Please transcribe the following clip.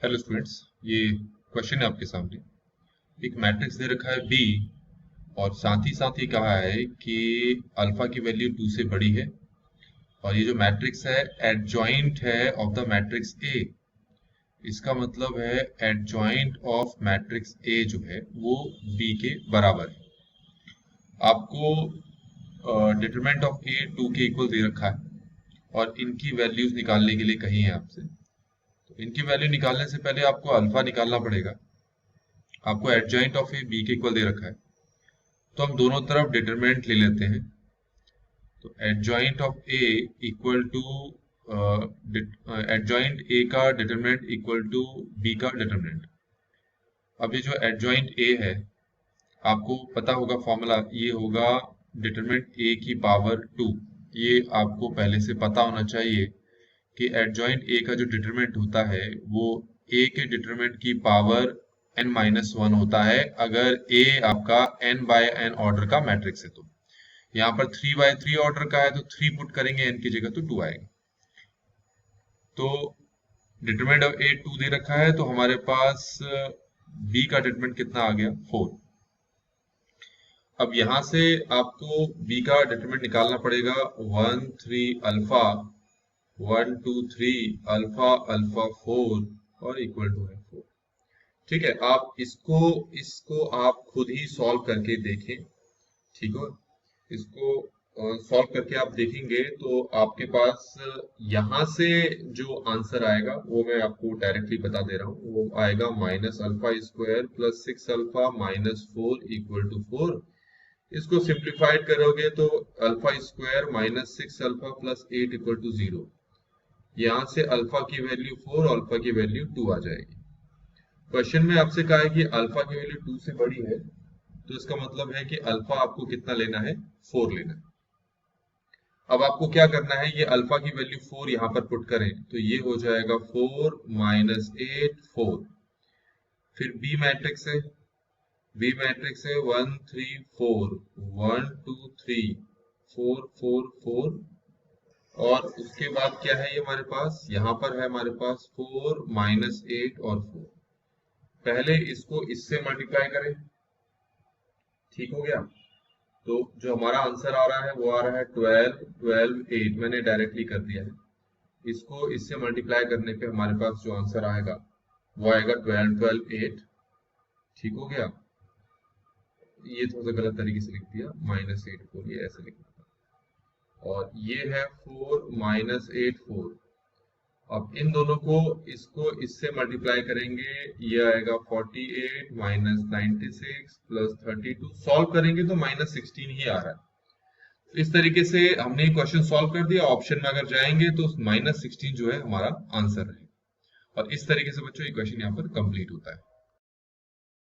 Hello students, ये question है आपके सामने। एक मैट्रिक्स दे रखा है बी और साथ ही साथ ये कहा है कि अल्फा की वैल्यू 2 से बड़ी है और ये जो मैट्रिक्स है एडजॉइंट है ऑफ द मैट्रिक्स ए। इसका मतलब है एडजॉइंट ऑफ मैट्रिक्स ए जो है वो बी के बराबर है। आपको डिटरमिनेंट ऑफ ए 2 के इक्वल दे रखा है और इनकी वैल्यूज निकालने के लिए कही है आपसे। तो इनकी वैल्यू निकालने से पहले आपको अल्फा निकालना पड़ेगा। आपको एडजॉइंट ऑफ ए बी के इक्वल दे रखा है, तो हम दोनों तरफ डिटरमिनेंट ले लेते हैं। तो adjoint of A equal to adjoint A का डिटरमिनेंट इक्वल टू बी का डिटरमिनेंट। अब ये जो एडजॉइंट ए है, आपको पता होगा फॉर्मूला, ये होगा डिटरमिनेंट ए की पावर 2। ये आपको पहले से पता होना चाहिए कि एडजॉइंट ए का जो डिटरमिनेंट होता है वो ए के डिटरमिनेंट की पावर n-1 होता है अगर a आपका n बाय n ऑर्डर का मैट्रिक्स है। तो यहाँ पर 3 बाय 3 ऑर्डर का है तो 3 पुट करेंगे n की जगह तो 2 आएगा। तो डिटरमिनेंट ऑफ a 2 दे रखा है, तो हमारे पास b का डिटरमिनेंट कितना आ गया 4। अब यहाँ से आपको b का डिटरमिनेंट निकालना पड़ेगा 1 3 अल्फा 1 2 3 अल्फा अल्फा 4 और इक्वल टू है 4। ठीक है, आप इसको आप खुद ही सॉल्व करके देखें। ठीक है, इसको सॉल्व करके आप देखेंगे तो आपके पास यहाँ से जो आंसर आएगा वो मैं आपको डायरेक्टली बता दे रहा हूँ। वो आएगा minus alpha square plus 6 alpha minus 4 equal to 4। इसको सिंप्लीफाइड करोगे तो alpha square minus 6 alpha plus 8 equal to 0। यहाँ से अल्फा की वैल्यू 4, अल्फा की वैल्यू 2 आ जाएगी। क्वेश्चन में आपसे कहा है कि अल्फा की वैल्यू 2 से बड़ी है, तो इसका मतलब है कि अल्फा आपको कितना लेना है 4 लेना है। अब आपको क्या करना है, ये अल्फा की वैल्यू 4 यहाँ पर पुट करें तो ये हो जाएगा 4 माइनस 8 4। फिर बी मैट्रिक्स है, बी मैट्रिक्स है 1 3 4 1 2 3 4 4 4 और उसके बाद क्या है, ये हमारे पास यहाँ पर है हमारे पास 4 माइनस 8 और 4। पहले इसको इससे मल्टीप्लाई करें, ठीक हो गया। तो जो हमारा आंसर आ रहा है वो आ रहा है 12 12 8, मैंने डायरेक्टली कर दिया है। इसको इससे मल्टीप्लाई करने पे हमारे पास जो आंसर आएगा वो आएगा 12 12 8। ठीक हो गया। ये थोड़ा सा गलत तरीके से लिख दिया, माइनस 8 4, ये ऐसे लिखना था। और ये है 4 माइनस 8 4। अब इन दोनों को इसको इससे मल्टीप्लाई करेंगे, ये आएगा 48 माइनस 96 प्लस 32। सॉल्व करेंगे तो माइनस 16 ही आ रहा है। इस तरीके से हमने क्वेश्चन सॉल्व कर दिया। ऑप्शन में अगर जाएंगे तो माइनस 16 जो है हमारा आंसर है। और इस तरीके से बच्चों ये क्वेश्चन यहाँ पर कंप्लीट होता है।